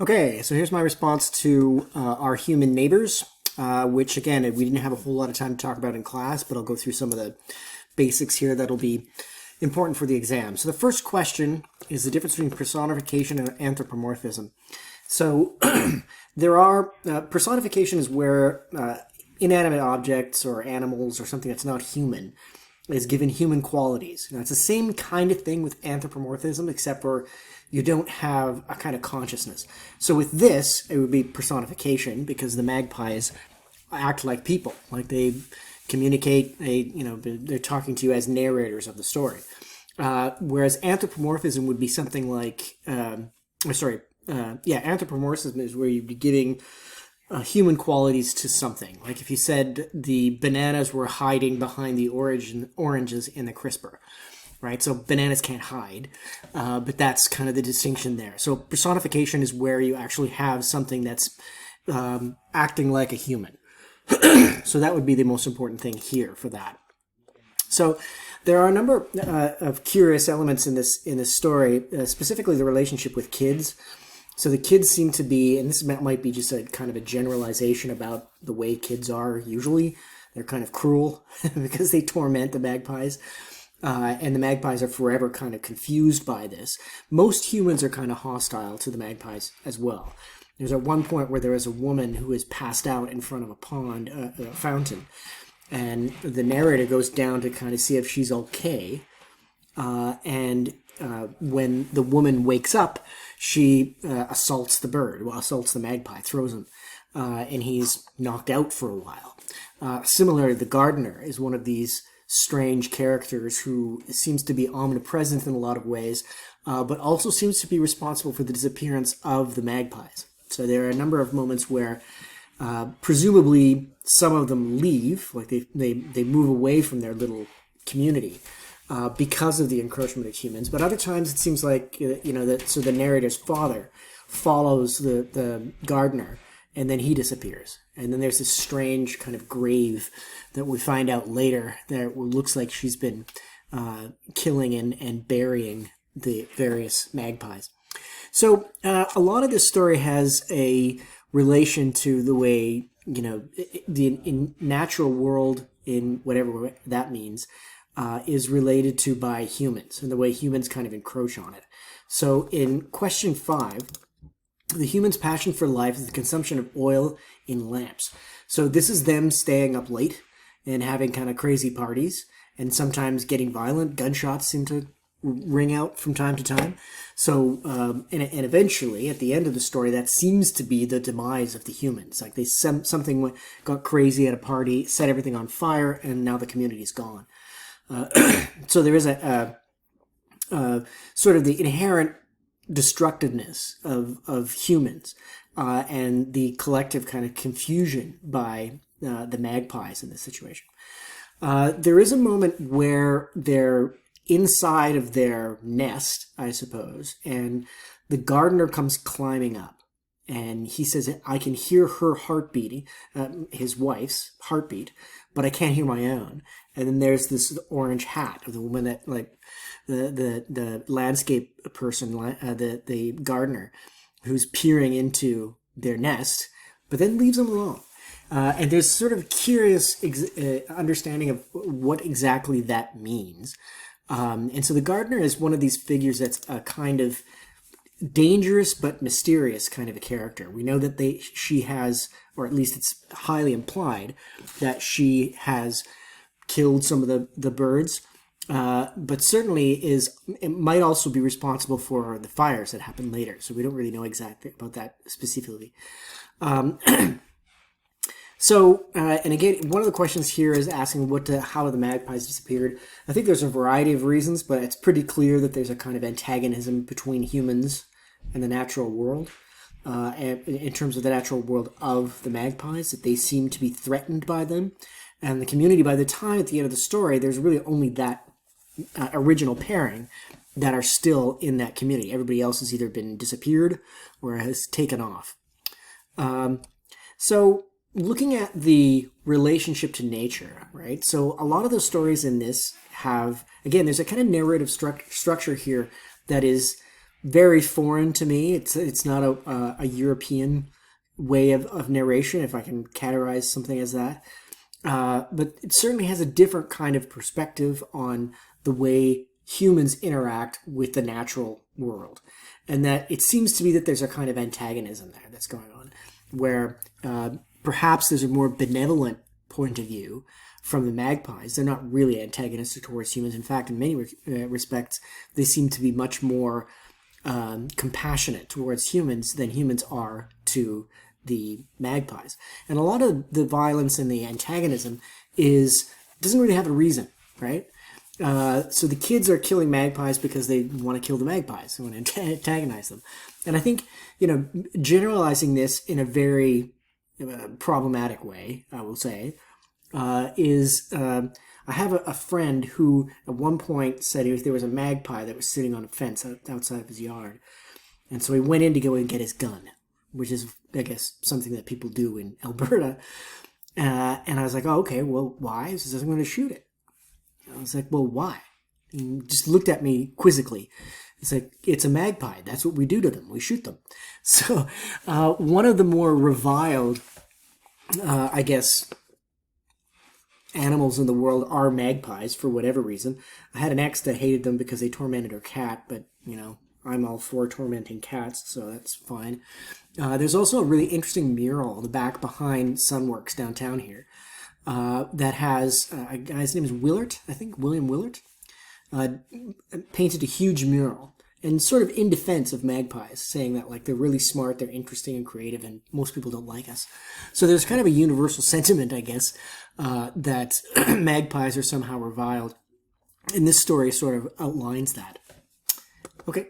Okay, so here's my response to our human neighbors, which again, we didn't have a whole lot of time to talk about in class, but I'll go through some of the basics here that'll be important for the exam. So the first question is the difference between personification and anthropomorphism. So there are, personification is where inanimate objects or animals or something that's not human is given human qualities. Now, it's the same kind of thing with anthropomorphism, except for you don't have a kind of consciousness. So with this, it would be personification because the magpies act like people, like they communicate. They're talking to you as narrators of the story. Whereas anthropomorphism would be something like, anthropomorphism is where you'd be giving human qualities to something. Like if you said the bananas were hiding behind the oranges in the crisper, right? So bananas can't hide, but that's kind of the distinction there. So personification is where you actually have something that's acting like a human. So that would be the most important thing here for that. So there are a number of curious elements in this story, specifically the relationship with kids. So the kids seem to be, and this might be just a kind of a generalization about the way kids are usually. They're kind of cruel because they torment the magpies. And the magpies are forever kind of confused by this. Most humans are kind of hostile to the magpies as well. There's at one point where there is a woman who is passed out in front of a pond, a fountain. And the narrator goes down to kind of see if she's okay. When the woman wakes up, she assaults the magpie, throws him, and he's knocked out for a while. Similarly, the gardener is one of these strange characters who seems to be omnipresent in a lot of ways, but also seems to be responsible for the disappearance of the magpies. So there are a number of moments where presumably some of them leave, like they move away from their little community because of the encroachment of humans. But other times it seems like, so the narrator's father follows the gardener, and then he disappears. And then there's this strange kind of grave that we find out later that looks like she's been killing and burying the various magpies. So a lot of this story has a relation to the way, the natural world, in whatever that means, is related to by humans and the way humans kind of encroach on it. So in question 5, the human's passion for life is the consumption of oil in lamps. So this is them staying up late and having kind of crazy parties and sometimes getting violent. Gunshots seem to ring out from time to time. So, and eventually at the end of the story, that seems to be the demise of the humans. Like something got crazy at a party, set everything on fire, and now the community's gone. So there is a sort of the inherent destructiveness of humans and the collective kind of confusion by the magpies in this situation. There is a moment where they're inside of their nest, I suppose, and the gardener comes climbing up. And he says, I can hear her heartbeat, his wife's heartbeat, but I can't hear my own. And then there's this orange hat of the woman that, like, the landscape person, the gardener, who's peering into their nest, but then leaves them alone. And there's sort of curious understanding of what exactly that means. And so the gardener is one of these figures that's a kind of dangerous but mysterious kind of a character. We know that she has, or at least it's highly implied, that she has killed some of the birds, but certainly it might also be responsible for the fires that happen later. So we don't really know exactly about that specifically. So, and again, one of the questions here is asking how the magpies disappeared. I think there's a variety of reasons, but it's pretty clear that there's a kind of antagonism between humans and the natural world, in terms of the natural world of the magpies, that they seem to be threatened by them. And the community, by the time at the end of the story, there's really only that original pairing that are still in that community. Everybody else has either been disappeared or has taken off. So looking at the relationship to nature, right? So a lot of the stories in this have, again, there's a kind of narrative structure here that is very foreign to me. It's not a European way of narration, if I can categorize something as that. But it certainly has a different kind of perspective on the way humans interact with the natural world. And that it seems to be that there's a kind of antagonism there that's going on, where perhaps there's a more benevolent point of view from the magpies. They're not really antagonistic towards humans. In fact, in many respects, they seem to be much more compassionate towards humans than humans are to the magpies. And a lot of the violence and the antagonism doesn't really have a reason, right? So the kids are killing magpies because they want to kill the magpies. They want to antagonize them. And I think, generalizing this in a very problematic way, I will say, is I have a friend who at one point said there was a magpie that was sitting on a fence outside of his yard. And so he went in to go and get his gun, which is, I guess, something that people do in Alberta. And I was like, oh, okay, well, why? He says, I'm going to shoot it. I was like, well, why? And he just looked at me quizzically. It's like, it's a magpie. That's what we do to them. We shoot them. So one of the more reviled, I guess, animals in the world are magpies for whatever reason. I had an ex that hated them because they tormented her cat, but, I'm all for tormenting cats, so that's fine. There's also a really interesting mural in the back behind Sunworks downtown here that has a guy's name is Willert, I think, William Willert, painted a huge mural and sort of in defense of magpies, saying that like they're really smart, they're interesting and creative, and most people don't like us. So there's kind of a universal sentiment, I guess, that magpies are somehow reviled. And this story sort of outlines that. Okay.